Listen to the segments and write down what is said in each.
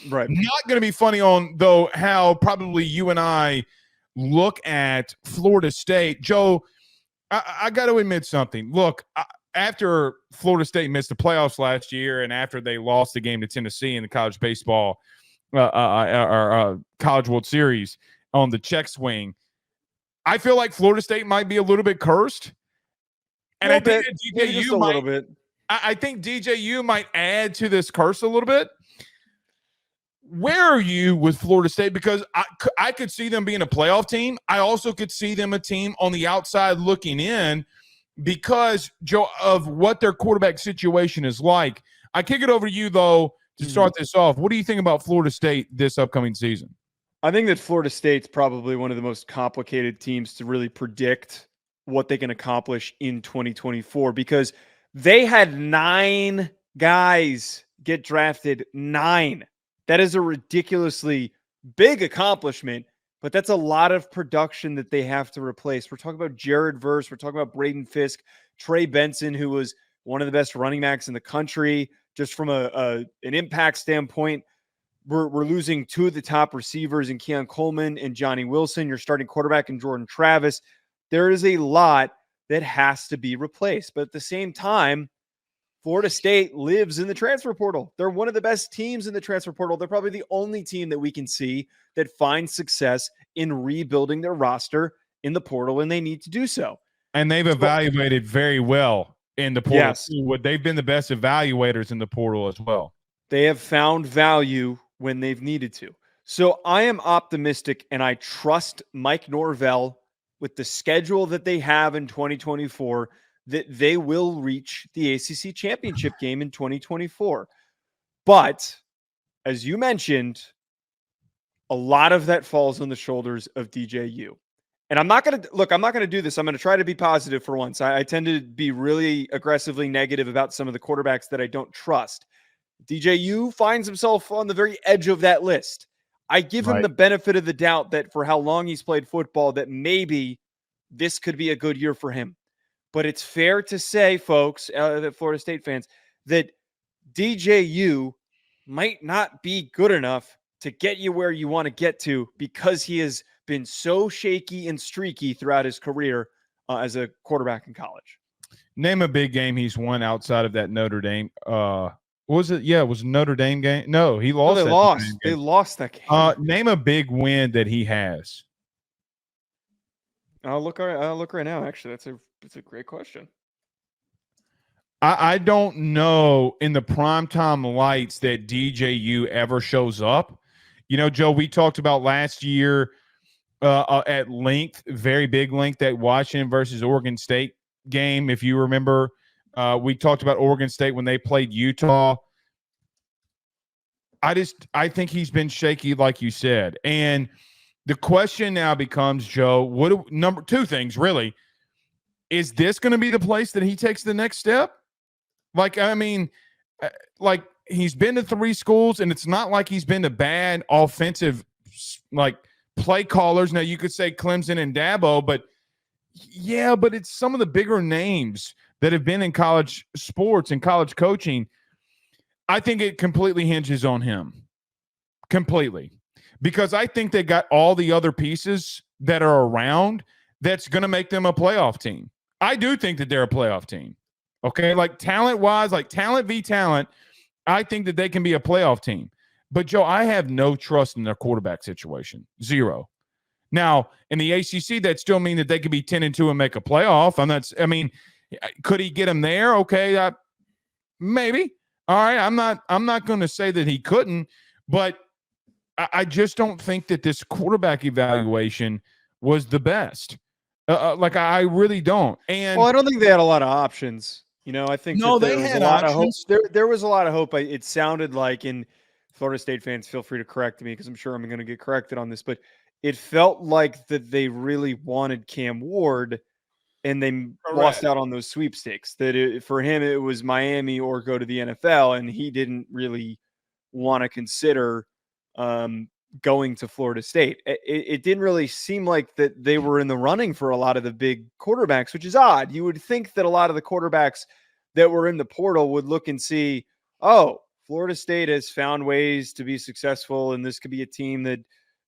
Right. Not going to be funny on, though, how probably you and I look at Florida State. Joe, I got to admit something. Look, after Florida State missed the playoffs last year and after they lost the game to Tennessee in the college baseball College World Series on the check swing, I feel like Florida State might be a little bit cursed. And I think DJU might, a little bit. I think DJU might add to this curse a little bit. Where are you with Florida State? Because I could see them being a playoff team. I also could see them a team on the outside looking in because, Joe, of what their quarterback situation is like. I kick it over to you, though, to start this off. What do you think about Florida State this upcoming season? I think that Florida State's probably one of the most complicated teams to really predict what they can accomplish in 2024 because they had 9 guys get drafted. 9. That is a ridiculously big accomplishment, but that's a lot of production that they have to replace. We're talking about Jared Verse. We're talking about Braden Fisk, Trey Benson, who was one of the best running backs in the country. Just from an impact standpoint, we're losing 2 of the top receivers in Keon Coleman and Johnny Wilson. You're starting quarterback in Jordan Travis. There is a lot that has to be replaced. But at the same time, Florida State lives in the transfer portal. They're one of the best teams in the transfer portal. They're probably the only team that we can see that finds success in rebuilding their roster in the portal, and they need to do so. And they've evaluated very well in the portal. Yes. They've been the best evaluators in the portal as well. They have found value when they've needed to. So I am optimistic, and I trust Mike Norvell with the schedule that they have in 2024 that they will reach the ACC championship game in 2024. But as you mentioned, a lot of that falls on the shoulders of DJU. And I'm not going to do this. I'm going to try to be positive for once. I tend to be really aggressively negative about some of the quarterbacks that I don't trust. DJU finds himself on the very edge of that list. I give him the benefit of the doubt that for how long he's played football, that maybe this could be a good year for him. But it's fair to say, folks, that Florida State fans, that DJU might not be good enough to get you where you want to get to because he has been so shaky and streaky throughout his career as a quarterback in college. Name a big game he's won outside of that Notre Dame. Was it? Yeah, it was a Notre Dame game. No, he lost. No, they lost that game. Name a big win that he has. I'll look right now. Actually, that's a great question. I don't know in the primetime lights that DJU ever shows up. You know, Joe, we talked about last year at length, very big length, that Washington versus Oregon State game. If you remember, we talked about Oregon State when they played Utah. I think he's been shaky, like you said. And the question now becomes, Joe, number 2 things really. Is this going to be the place that he takes the next step? Like, I mean, like he's been to 3 schools, and it's not like he's been to bad offensive, like, play callers. Now, you could say Clemson and Dabo, but it's some of the bigger names that have been in college sports and college coaching. I think it completely hinges on him. Completely. Because I think they got all the other pieces that are around that's going to make them a playoff team. I do think that they're a playoff team. Okay? Like talent-wise, like talent v. talent, I think that they can be a playoff team. But, Joe, I have no trust in their quarterback situation. 0. Now, in the ACC, that still mean that they could be 10-2 and make a playoff. Could he get them there? Okay, maybe. All right, I'm not going to say that he couldn't, but I just don't think that this quarterback evaluation was the best. I really don't. And I don't think they had a lot of options. You know, I think they had a lot of hope. There was a lot of hope. It sounded like, in Florida State fans, feel free to correct me because I'm sure I'm going to get corrected on this, but it felt like that they really wanted Cam Ward, and they lost out on those sweepstakes. For him, it was Miami or go to the NFL, and he didn't really want to consider going to Florida State. It didn't really seem like that they were in the running for a lot of the big quarterbacks, which is odd. You would think that a lot of the quarterbacks that were in the portal would look and see, oh, Florida State has found ways to be successful, and this could be a team that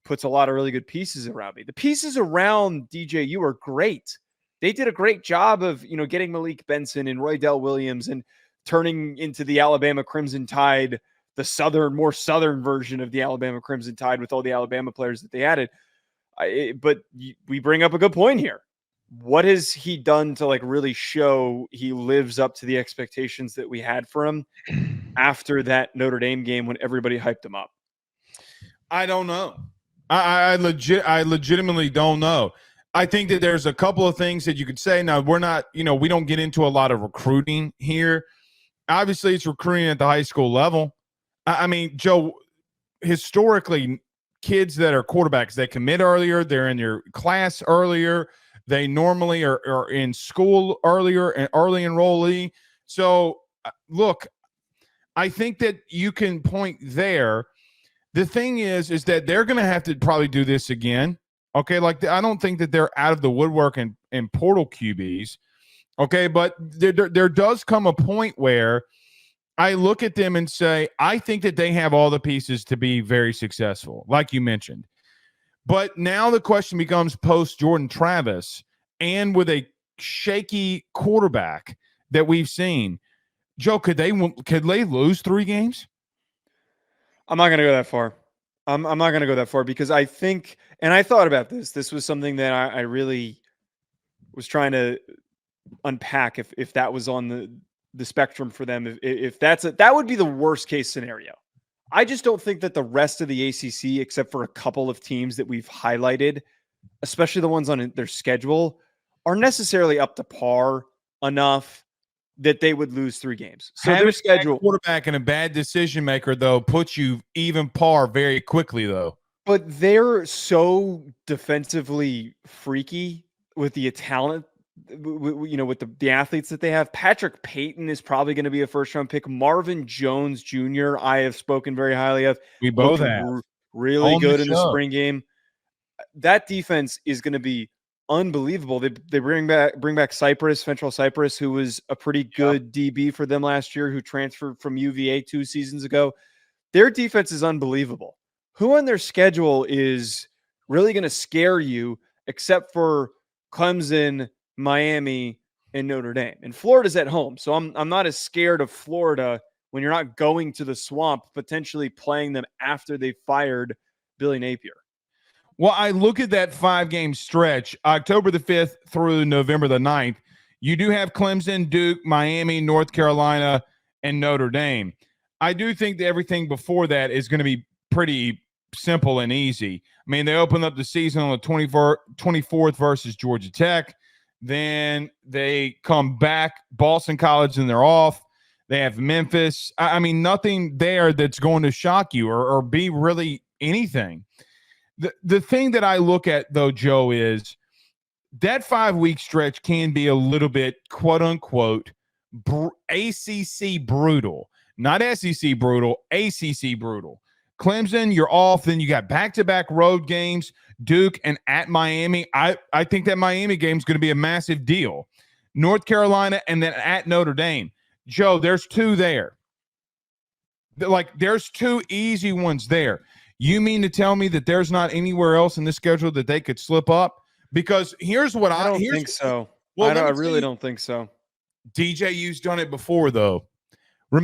puts a lot of really good pieces around me. The pieces around DJU are great. They did a great job of, getting Malik Benson and Roy Dell Williams and turning into the Alabama Crimson Tide, the more southern version of the Alabama Crimson Tide with all the Alabama players that they added. But we bring up a good point here. What has he done to really show he lives up to the expectations that we had for him after that Notre Dame game when everybody hyped him up? I don't know. I legitimately don't know. I think that there's a couple of things that you could say. Now, we're not, we don't get into a lot of recruiting here. Obviously, it's recruiting at the high school level. I mean, Joe, historically, kids that are quarterbacks, they commit earlier, they're in your class earlier, they normally are in school earlier and early enrollee. So, look, I think that you can point there. The thing is that they're going to have to probably do this again. Okay, I don't think that they're out of the woodwork in portal QBs. Okay, but there does come a point where I look at them and say, I think that they have all the pieces to be very successful, like you mentioned. But now the question becomes post Jordan Travis and with a shaky quarterback that we've seen, Joe, could they lose 3 games? I'm not going to go that far. I'm not going to go that far because I think, and I thought about this. This was something that I really was trying to unpack if that was on the spectrum for them. If that would be the worst case scenario. I just don't think that the rest of the ACC, except for a couple of teams that we've highlighted, especially the ones on their schedule, are necessarily up to par enough that they would lose 3 games. So Having their schedule, quarterback and a bad decision maker, though, puts you even par very quickly, though. But they're so defensively freaky with the talent, with the athletes that they have. Patrick Payton is probably going to be a first-round pick. Marvin Jones Jr., I have spoken very highly of. We both have. Really good in the spring game. That defense is going to be unbelievable. They bring back Cypress, Fentrell Cypress, who was a pretty good DB for them last year, who transferred from UVA 2 seasons ago. Their defense is unbelievable. Who on their schedule is really going to scare you except for Clemson, Miami, and Notre Dame? And Florida's at home, so I'm not as scared of Florida when you're not going to the Swamp, potentially playing them after they fired Billy Napier. Well, I look at that 5-game stretch, October the 5th through November the 9th. You do have Clemson, Duke, Miami, North Carolina, and Notre Dame. I do think that everything before that is going to be pretty simple and easy. I mean, they open up the season on the 24th versus Georgia Tech. Then they come back, Boston College, and they're off. They have Memphis. I mean, nothing there that's going to shock you or be really anything. The thing that I look at, though, Joe, is that 5-week stretch can be a little bit, quote unquote, ACC brutal. Not SEC brutal, ACC brutal. Clemson, you're off. Then you got back-to-back road games, Duke and at Miami. I think that Miami game is going to be a massive deal. North Carolina and then at Notre Dame. Joe, there's 2 there. There's 2 easy ones there. You mean to tell me that there's not anywhere else in the schedule that they could slip up? Because here's what I don't think so. Well, I really don't think so. DJU's done it before, though.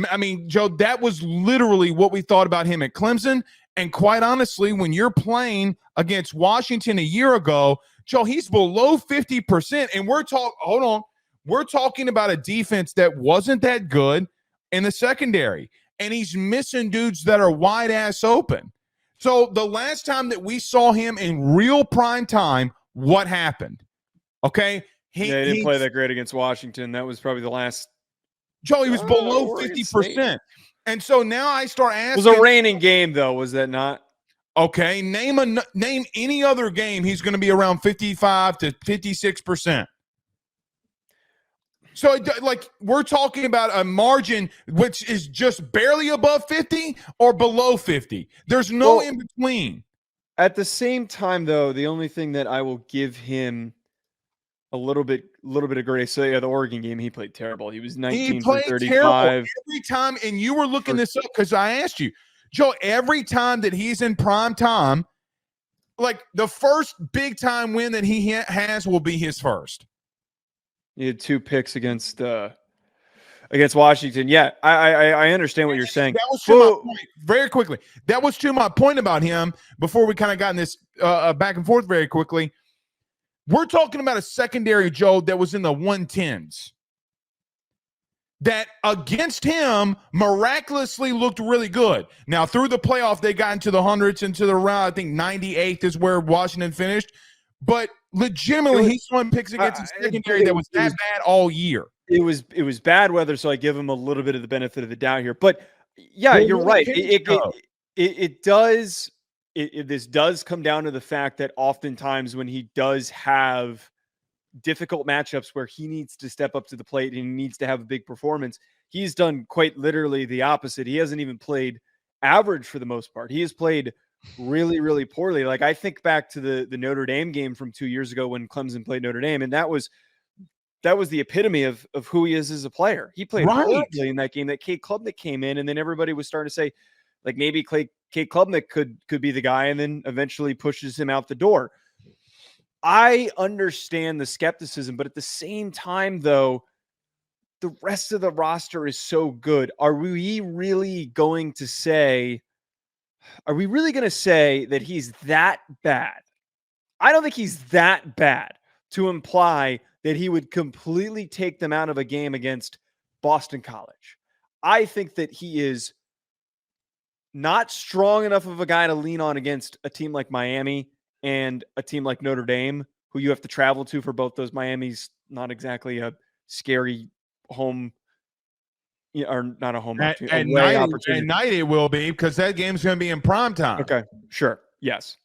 I mean, Joe, that was literally what we thought about him at Clemson. And quite honestly, when you're playing against Washington a year ago, Joe, he's below 50%. And we're talking about a defense that wasn't that good in the secondary. And he's missing dudes that are wide ass open. So the last time that we saw him in real prime time, what happened? Okay. He didn't play that great against Washington. That was probably the last. Joe, he was below 50%. And so now I start asking. It was a raining game, though, was that not? Okay. Name any other game he's going to be around 55 to 56%. So, we're talking about a margin which is just barely above 50 or below 50. There's no in between. At the same time, though, the only thing that I will give him a little bit of grace. So yeah, the Oregon game, he played terrible. He was 19 for played 35 terrible every time. And you were looking this up because I asked you, Joe, every time that he's in prime time, like the first big time win that he has will be his first. He had 2 picks against Washington. Yeah, I understand what you're saying. That was to my point. Very quickly. That was to my point about him before we kind of got in this back and forth very quickly. We're talking about a secondary, Joe, that was in the 110s. That against him miraculously looked really good. Now, through the playoff, they got into the hundreds, into the round. I think 98th is where Washington finished. But legitimately, he's throwing picks against a secondary that was that bad all year. It was bad weather, so I give him a little bit of the benefit of the doubt here. But yeah, you're right. It does. This does come down to the fact that oftentimes when he does have difficult matchups where he needs to step up to the plate and he needs to have a big performance, he's done quite literally the opposite. He hasn't even played average for the most part. He has played really, really poorly. Like I think back to the Notre Dame game from 2 years ago when Clemson played Notre Dame, and that was the epitome of who he is as a player. He played horribly in that game. That Cade Klubnik came in, and then everybody was starting to say, like, maybe Cade Klubnik could be the guy, and then eventually pushes him out the door. I understand the skepticism, but at the same time, though, the rest of the roster is so good. Are we really going to say that he's that bad? I don't think he's that bad to imply that he would completely take them out of a game against Boston College. I think that he is not strong enough of a guy to lean on against a team like Miami and a team like Notre Dame, who you have to travel to for both those. Miami's not exactly a scary home, or not a home opportunity. At night it will be, because that game's going to be in prime time. Okay, sure, yes.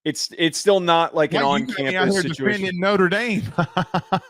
It's still not like an on-campus situation. In Notre Dame.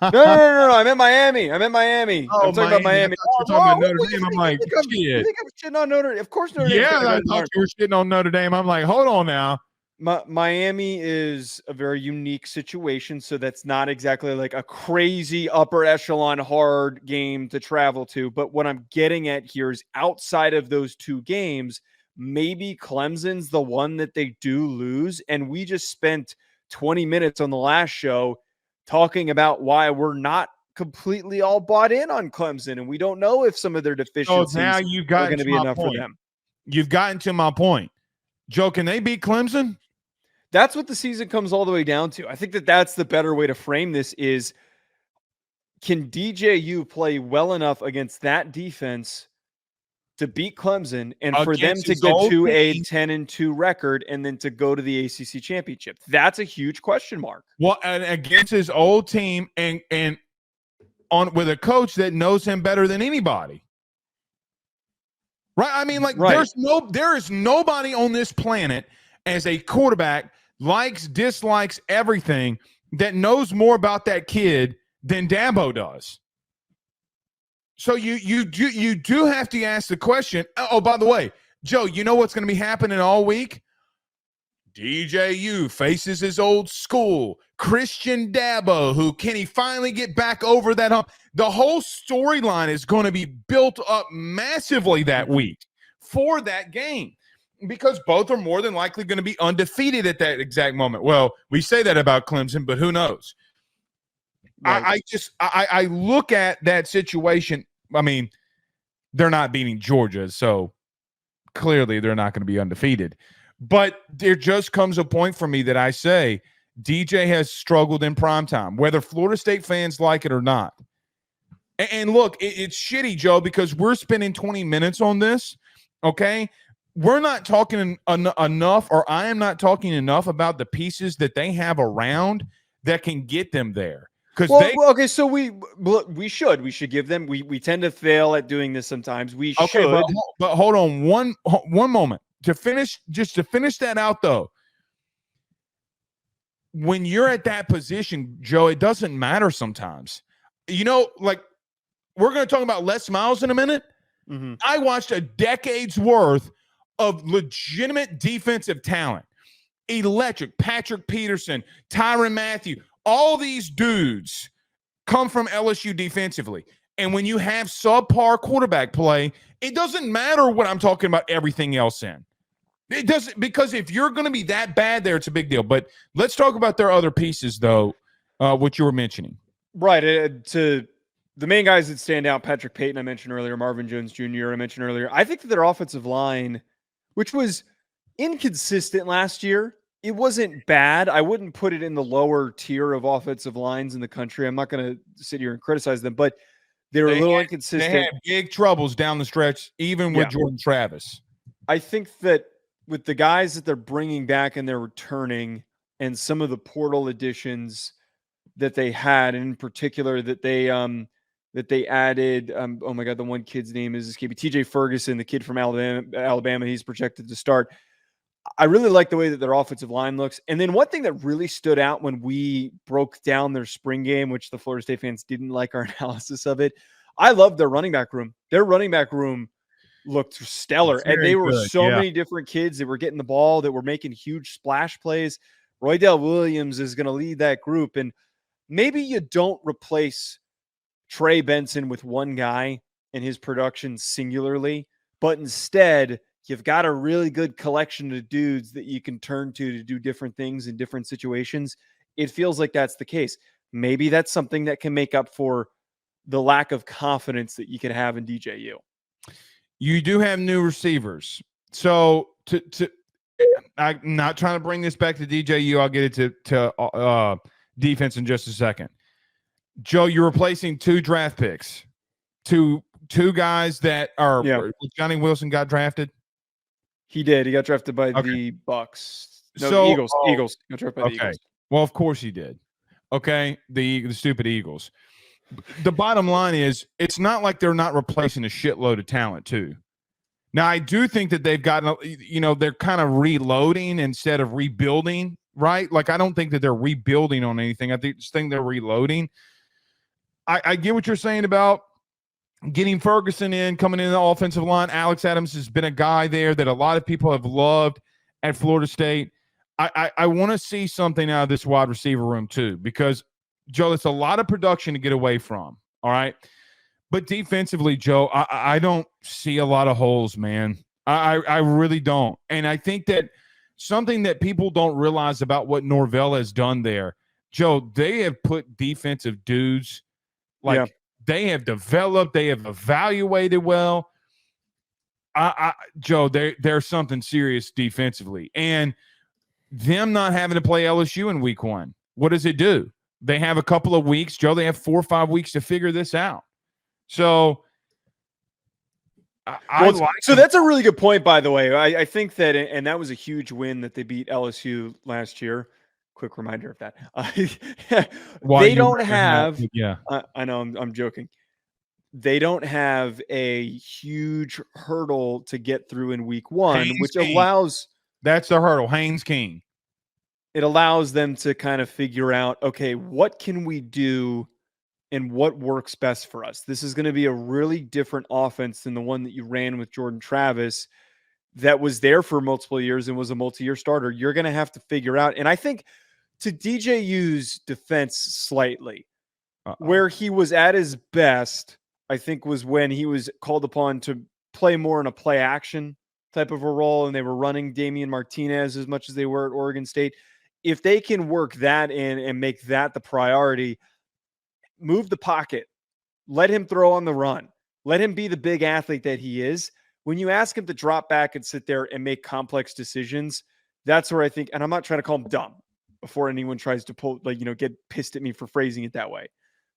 No. I'm in Miami. Oh, I'm talking about Miami. You're talking about Notre Dame. I'm like, shit. You think I'm shitting on Notre Dame? Of course, Notre Dame. Yeah, I thought you were shitting on Notre Dame. I'm like, hold on now. Miami is a very unique situation, so that's not exactly like a crazy upper echelon hard game to travel to. But what I'm getting at here is outside of those 2 games, maybe Clemson's the one that they do lose. And we just spent 20 minutes on the last show talking about why we're not completely all bought in on Clemson. And we don't know if some of their deficiencies are going to be enough for them. You've gotten to my point. Joe, can they beat Clemson? That's what the season comes all the way down to. I think that that's the better way to frame this is, can DJU play well enough against that defense to beat Clemson and for them to get to a 10-2 record and then to go to the ACC championship? That's a huge question mark. Well, and against his old team and on with a coach that knows him better than anybody. Right? I mean, like, there is nobody on this planet as a quarterback, likes, dislikes everything, that knows more about that kid than Dabo does. So you do have to ask the question. Oh, by the way, Joe, you know what's going to be happening all week? DJU faces his old school, Christian Dabo, who can he finally get back over that hump? The whole storyline is going to be built up massively that week for that game, because both are more than likely going to be undefeated at that exact moment. Well, we say that about Clemson, but who knows? Right. I look at that situation. I mean, they're not beating Georgia, so clearly they're not going to be undefeated. But there just comes a point for me that I say DJ has struggled in primetime, whether Florida State fans like it or not. And look, it's shitty, Joe, because we're spending 20 minutes on this, okay? We're not talking enough, or I am not talking enough about the pieces that they have around that can get them there. Okay, so we should give them. We tend to fail at doing this sometimes. We should, but hold on one moment to finish that out though. When you're at that position, Joe, it doesn't matter sometimes. You know, like we're going to talk about Les Miles in a minute. Mm-hmm. I watched a decade's worth of legitimate defensive talent. Electric, Patrick Peterson, Tyrann Mathieu, All these dudes come from LSU defensively. And when you have subpar quarterback play, it doesn't matter what I'm talking about everything else in. It doesn't, because if you're going to be that bad there, it's a big deal. But let's talk about their other pieces, though, what you were mentioning. Right. To the main guys that stand out, Patrick Payton, I mentioned earlier, Marvin Jones Jr., I mentioned earlier. I think that their offensive line, which was inconsistent last year, it wasn't bad. I wouldn't put it in the lower tier of offensive lines in the country. I'm not going to sit here and criticize them, but they were a little inconsistent. They had big troubles down the stretch, even with Jordan Travis. I think that with the guys that they're bringing back and they're returning, and some of the portal additions that they had, and in particular that they added, oh my God, the one kid's name is escaping, TJ Ferguson, the kid from Alabama. He's projected to start. I really like the way that their offensive line looks. And then one thing that really stood out when we broke down their spring game, which the Florida State fans didn't like our analysis of it, I love their running back room. Their running back room looked stellar. And they were many different kids that were getting the ball, that were making huge splash plays. Roydell Williams is going to lead that group. And maybe you don't replace Trey Benson with one guy and his production singularly, but instead you've got a really good collection of dudes that you can turn to do different things in different situations. It feels like that's the case. Maybe that's something that can make up for the lack of confidence that you can have in DJU. You do have new receivers. So I'm not trying to bring this back to DJU. I'll get it to defense in just a second. Joe, you're replacing 2 draft picks. Two guys that are Johnny Wilson got drafted. He did. He got drafted by the Bucks. No, Eagles. Eagles. He got drafted by the Eagles. Well, of course he did. Okay, the stupid Eagles. The bottom line is, it's not like they're not replacing a shitload of talent too. Now, I do think that they've gotten, they're kind of reloading instead of rebuilding, right? Like, I don't think that they're rebuilding on anything. I just think they're reloading. I get what you're saying about getting Ferguson in, coming in the offensive line. Alex Adams has been a guy there that a lot of people have loved at Florida State. I want to see something out of this wide receiver room too, because, Joe, it's a lot of production to get away from, all right? But defensively, Joe, I don't see a lot of holes, man. I really don't. And I think that something that people don't realize about what Norvell has done there, Joe, they have put defensive dudes, they have developed, they have evaluated well. Joe, there's something serious defensively. And them not having to play LSU in week 1, what does it do? They have a couple of weeks, Joe. They have 4 or 5 weeks to figure this out. So, so that's a really good point, by the way. I think that, and that was a huge win that they beat LSU last year. Quick reminder of that. They don't have. I know. I'm joking. They don't have a huge hurdle to get through in week 1, which allows. That's the hurdle. Haynes King. It allows them to kind of figure out, okay, what can we do and what works best for us? This is going to be a really different offense than the one that you ran with Jordan Travis that was there for multiple years and was a multi-year starter. You're going to have to figure out. And I think to DJU's defense slightly, where he was at his best, I think was when he was called upon to play more in a play action type of a role, and they were running Damian Martinez as much as they were at Oregon State. If they can work that in and make that the priority, move the pocket, let him throw on the run, let him be the big athlete that he is. When you ask him to drop back and sit there and make complex decisions, that's where I think, and I'm not trying to call him dumb before anyone tries to pull, get pissed at me for phrasing it that way.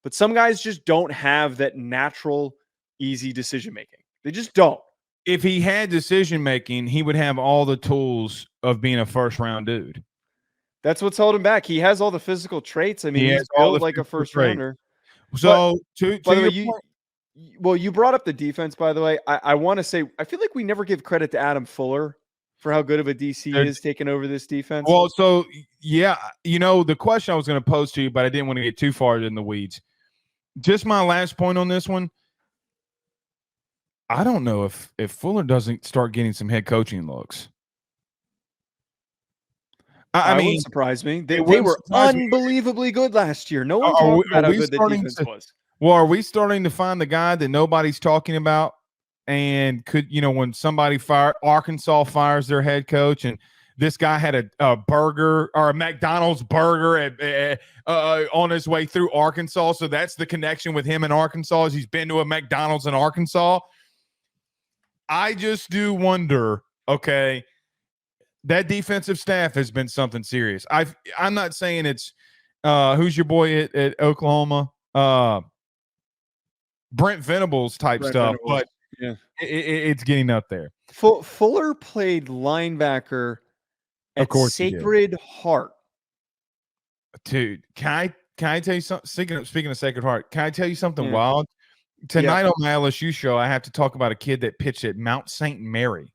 But some guys just don't have that natural, easy decision-making. They just don't. If he had decision-making, he would have all the tools of being a first-round dude. That's what's holding him back. He has all the physical traits. I mean, he's built like a first-rounder. So, by the way, you brought up the defense, by the way. I want to say, I feel like we never give credit to Adam Fuller for how good of a DC he is taking over this defense. Well, so, yeah, the question I was going to pose to you, but I didn't want to get too far in the weeds. Just my last point on this one. I don't know if Fuller doesn't start getting some head coaching looks. I mean, wouldn't surprise me. They, it they wouldn't were surprise me. unbelievably good last year. No one Are we, talked are about how we good the starting defense to? was. Well, are we starting to find the guy that nobody's talking about? And could when somebody Arkansas fires their head coach, and this guy had a burger or a McDonald's burger on his way through Arkansas, so that's the connection with him in Arkansas. Is he's been to a McDonald's in Arkansas? I just do wonder. Okay, that defensive staff has been something serious. I'm not saying it's who's your boy at Oklahoma, Brent Venables type stuff, but Yeah. it's getting up there. Fuller played linebacker Of at course he did. Sacred Heart. Dude, can I tell you something? Speaking of Sacred Heart, can I tell you something Yeah. wild? Tonight on my LSU show, I have to talk about a kid that pitched at Mount St. Mary.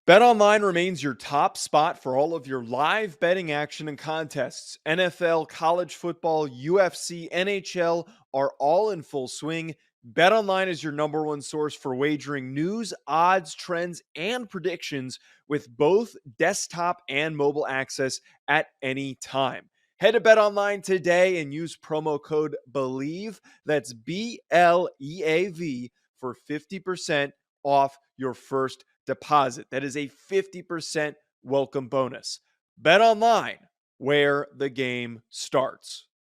BetOnline remains your top spot for all of your live betting action and contests. NFL, college football, UFC, NHL are all in full swing. BetOnline is your number one source for wagering news, odds, trends, and predictions with both desktop and mobile access at any time. Head to BetOnline today and use promo code BELIEVE, that's BLEAV, for 50% off your first deposit. That is a 50% welcome bonus. Bet online, where the game starts.